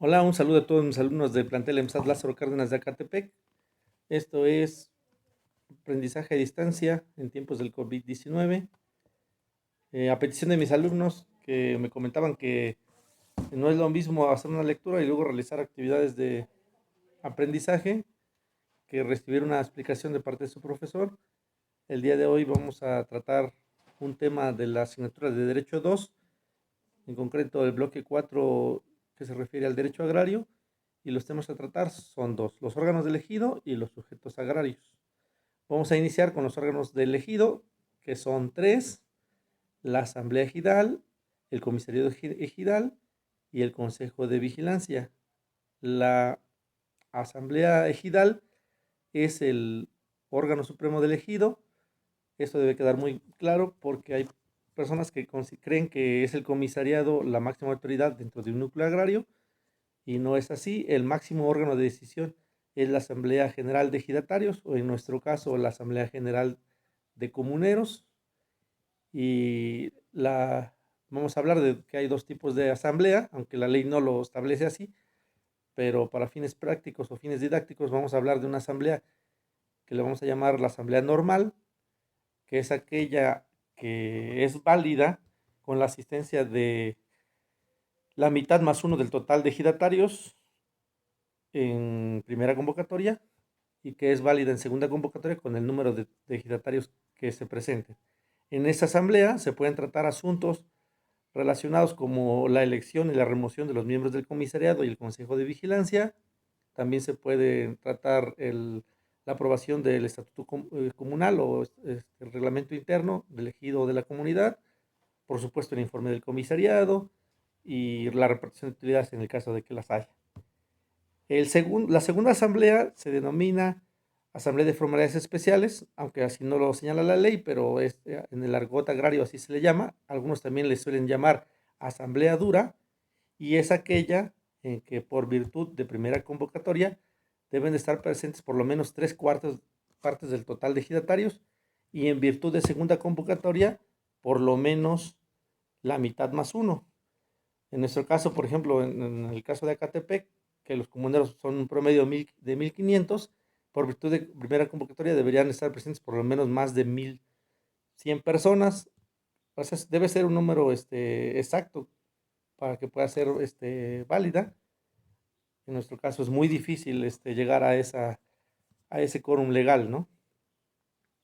Hola, un saludo a todos mis alumnos del plantel EMSAT Lázaro Cárdenas de Acatepec. Esto es aprendizaje a distancia en tiempos del COVID-19. A petición de mis alumnos que me comentaban que no es lo mismo hacer una lectura y luego realizar actividades de aprendizaje que recibir una explicación de parte de su profesor. El día de hoy vamos a tratar un tema de la asignatura de Derecho 2, en concreto el bloque 4 que se refiere al derecho agrario. Y los temas a tratar son dos: los órganos del ejido y los sujetos agrarios. Vamos a iniciar con los órganos del ejido, que son tres: la asamblea ejidal, el comisariado ejidal y el consejo de vigilancia. La asamblea ejidal es el órgano supremo del ejido. Esto debe quedar muy claro porque hay personas que creen que es el comisariado la máxima autoridad dentro de un núcleo agrario, y no es así. El máximo órgano de decisión es la Asamblea General de Ejidatarios, o en nuestro caso la Asamblea General de Comuneros. Y vamos a hablar de que hay dos tipos de asamblea, aunque la ley no lo establece así, pero para fines prácticos o fines didácticos vamos a hablar de una asamblea que le vamos a llamar la asamblea normal, que es aquella que es válida con la asistencia de la mitad más uno del total de ejidatarios en primera convocatoria, y que es válida en segunda convocatoria con el número de ejidatarios que se presenten. En esa asamblea se pueden tratar asuntos relacionados como la elección y la remoción de los miembros del comisariado y el consejo de vigilancia. También se puede tratar la aprobación del estatuto comunal o el reglamento interno del ejido o de la comunidad, por supuesto el informe del comisariado y la repartición de utilidades en el caso de que las haya. La segunda asamblea se denomina Asamblea de Formalidades Especiales, aunque así no lo señala la ley, pero en el argot agrario así se le llama. Algunos también le suelen llamar Asamblea Dura, y es aquella en que por virtud de primera convocatoria deben de estar presentes por lo menos tres cuartas partes del total de ejidatarios, y en virtud de segunda convocatoria por lo menos la mitad más uno. En nuestro caso, por ejemplo, en el caso de Acatepec, que los comuneros son un promedio de 1,500, por virtud de primera convocatoria deberían estar presentes por lo menos más de 1,100 personas. O sea, debe ser un número exacto para que pueda ser válida. En nuestro caso es muy difícil llegar a ese quórum legal, ¿no?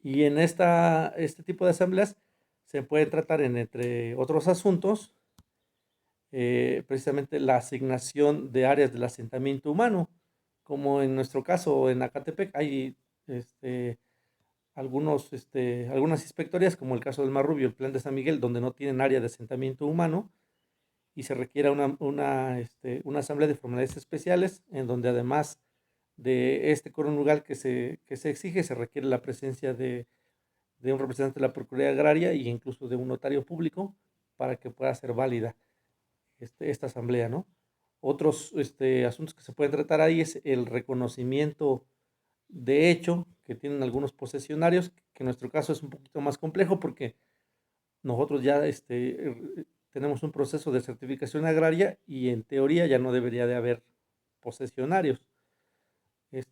Y en este tipo de asambleas se puede tratar, entre otros asuntos, precisamente la asignación de áreas del asentamiento humano, como en nuestro caso en Acatepec hay este, algunas inspectorías, como el caso del Marrubio, el Plan de San Miguel, donde no tienen área de asentamiento humano, y se requiere una asamblea de formalidades especiales, en donde además de este quórum legal que se exige, se requiere la presencia de un representante de la Procuraduría Agraria e incluso de un notario público para que pueda ser válida esta asamblea, ¿no? Otros asuntos que se pueden tratar ahí es el reconocimiento de hecho que tienen algunos posesionarios, que en nuestro caso es un poquito más complejo porque nosotros ya tenemos un proceso de certificación agraria y en teoría ya no debería de haber posesionarios.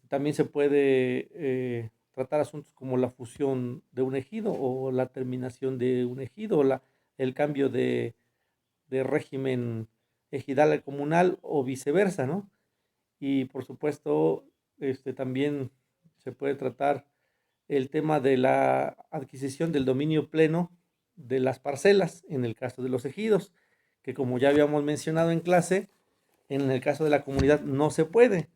También se puede tratar asuntos como la fusión de un ejido o la terminación de un ejido, el cambio de régimen ejidal a comunal o viceversa, ¿no? Y por supuesto, también se puede tratar el tema de la adquisición del dominio pleno de las parcelas en el caso de los ejidos, que como ya habíamos mencionado en clase, en el caso de la comunidad no se puede.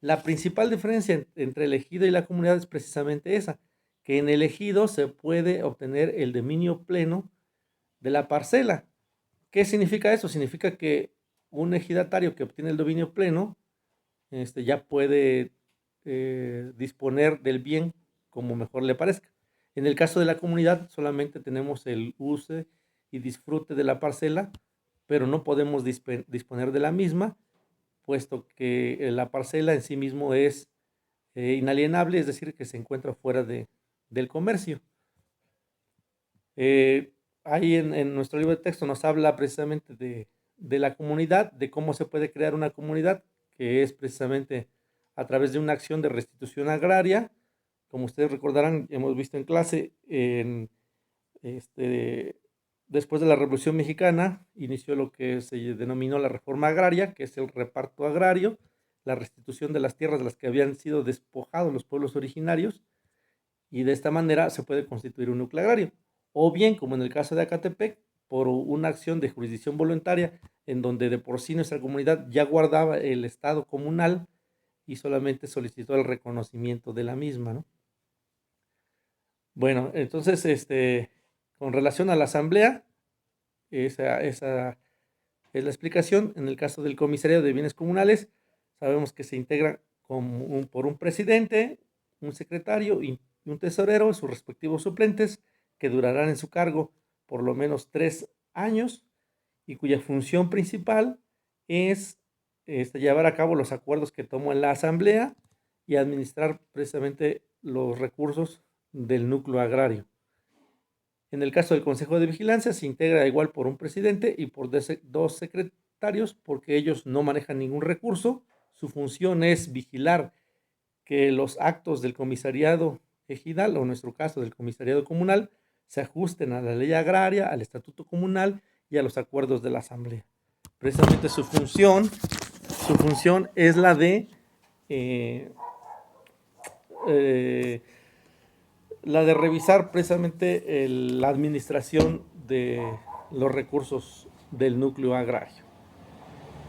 La principal diferencia entre el ejido y la comunidad es precisamente esa, que en el ejido se puede obtener el dominio pleno de la parcela. ¿Qué significa eso? Significa que un ejidatario que obtiene el dominio pleno ya puede disponer del bien como mejor le parezca. En el caso de la comunidad solamente tenemos el uso y disfrute de la parcela, pero no podemos disponer de la misma, puesto que la parcela en sí mismo es inalienable, es decir, que se encuentra fuera del comercio. Eh, Ahí en nuestro libro de texto nos habla precisamente de la comunidad, de cómo se puede crear una comunidad, que es precisamente a través de una acción de restitución agraria. Como ustedes recordarán, hemos visto en clase, este, después de la Revolución Mexicana, inició lo que se denominó la reforma agraria, que es el reparto agrario, la restitución de las tierras de las que habían sido despojados los pueblos originarios, y de esta manera se puede constituir un núcleo agrario. O bien, como en el caso de Acatepec, por una acción de jurisdicción voluntaria, en donde de por sí nuestra comunidad ya guardaba el estado comunal y solamente solicitó el reconocimiento de la misma, ¿no? Bueno, entonces, con relación a la asamblea, esa es la explicación. En el caso del comisariado de bienes comunales, sabemos que se integra por un presidente, un secretario y un tesorero, sus respectivos suplentes, que durarán en su cargo por lo menos 3 años y cuya función principal es llevar a cabo los acuerdos que tomó en la asamblea y administrar precisamente los recursos del núcleo agrario. En el caso del Consejo de Vigilancia se integra igual por un presidente y por dos secretarios, porque ellos no manejan ningún recurso. Su función es vigilar que los actos del comisariado ejidal, o en nuestro caso del comisariado comunal, se ajusten a la ley agraria, al estatuto comunal y a los acuerdos de la asamblea. Precisamente su función es la de revisar precisamente la administración de los recursos del núcleo agrario.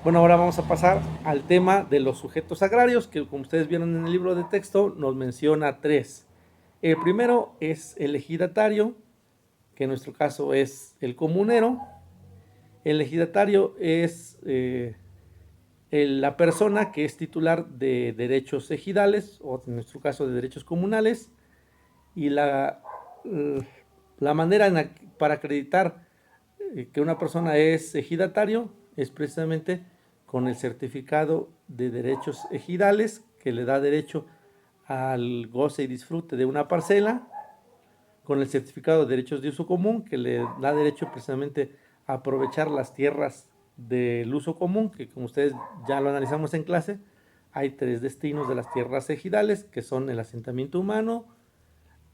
Bueno, ahora vamos a pasar al tema de los sujetos agrarios, que como ustedes vieron en el libro de texto, nos menciona 3. El primero es el ejidatario, que en nuestro caso es el comunero. El ejidatario es la persona que es titular de derechos ejidales, o en nuestro caso de derechos comunales, y la manera para acreditar que una persona es ejidatario es precisamente con el certificado de derechos ejidales, que le da derecho al goce y disfrute de una parcela, con el certificado de derechos de uso común, que le da derecho precisamente a aprovechar las tierras del uso común, que como ustedes ya lo analizamos en clase, hay 3 destinos de las tierras ejidales, que son el asentamiento humano,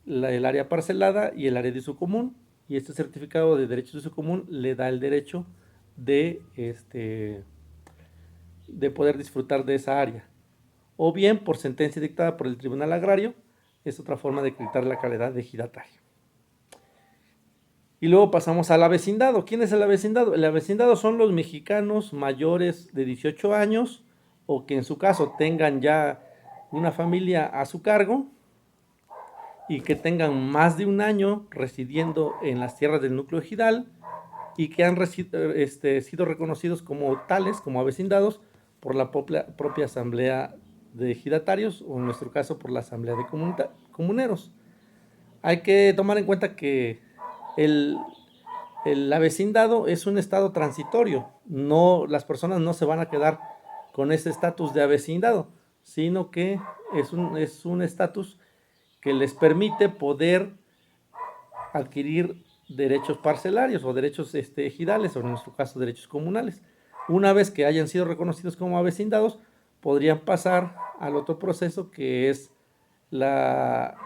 el área parcelada y el área de uso común. Y este certificado de derechos de uso común le da el derecho de poder disfrutar de esa área. O bien por sentencia dictada por el Tribunal Agrario, es otra forma de acreditar la calidad de ejidatario. Y luego pasamos al avecindado. ¿Quién es el avecindado? El avecindado son los mexicanos mayores de 18 años o que en su caso tengan ya una familia a su cargo y que tengan más de un año residiendo en las tierras del núcleo ejidal y que han sido reconocidos como tales, como avecindados, por la propia asamblea de ejidatarios, o en nuestro caso por la asamblea de comuneros. Hay que tomar en cuenta que el avecindado es un estado transitorio. No, las personas no se van a quedar con ese estatus de avecindado, sino que es un estatus que les permite poder adquirir derechos parcelarios o derechos ejidales, o en nuestro caso derechos comunales. Una vez que hayan sido reconocidos como avecindados, podrían pasar al otro proceso, que es la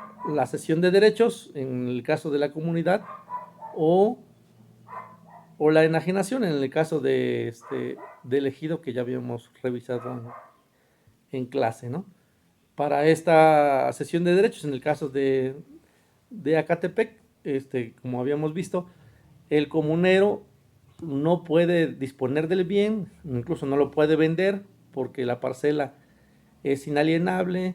cesión de derechos en el caso de la comunidad, o la enajenación en el caso del ejido, que ya habíamos revisado en clase, ¿no? Para esta cesión de derechos, en el caso de Acatepec, como habíamos visto, el comunero no puede disponer del bien, incluso no lo puede vender, porque la parcela es inalienable,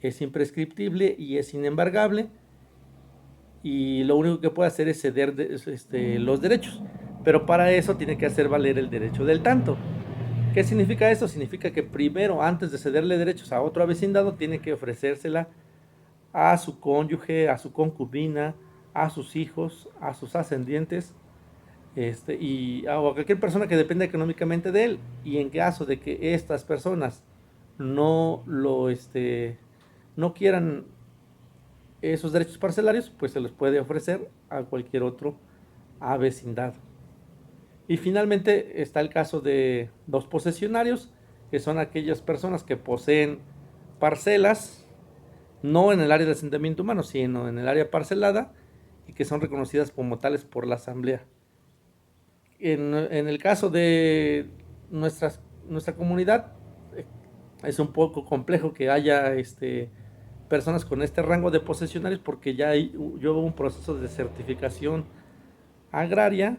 es imprescriptible y es inembargable, y lo único que puede hacer es ceder los derechos, pero para eso tiene que hacer valer el derecho del tanto. ¿Qué significa eso? Significa que primero, antes de cederle derechos a otro avecindado, tiene que ofrecérsela a su cónyuge, a su concubina, a sus hijos, a sus ascendientes, y a cualquier persona que dependa económicamente de él. Y en caso de que estas personas no no quieran esos derechos parcelarios, pues se los puede ofrecer a cualquier otro avecindado. Y finalmente está el caso de los posesionarios, que son aquellas personas que poseen parcelas, no en el área de asentamiento humano, sino en el área parcelada, y que son reconocidas como tales por la Asamblea. En el caso de nuestra comunidad, eh, es un poco complejo que haya personas con este rango de posesionarios porque ya hubo un proceso de certificación agraria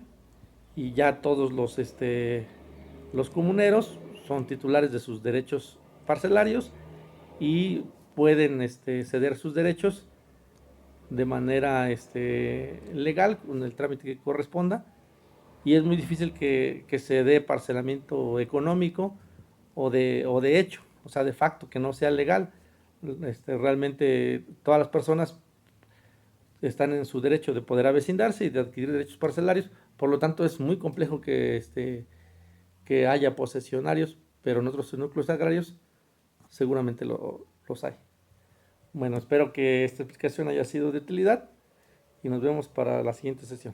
y ya todos los comuneros son titulares de sus derechos parcelarios y pueden ceder sus derechos de manera legal con el trámite que corresponda, y es muy difícil que se dé parcelamiento económico o de hecho, o sea, de facto, que no sea legal. Realmente todas las personas están en su derecho de poder avecindarse y de adquirir derechos parcelarios, por lo tanto es muy complejo que haya posesionarios, pero en otros núcleos agrarios seguramente los hay. Bueno, espero que esta explicación haya sido de utilidad y nos vemos para la siguiente sesión.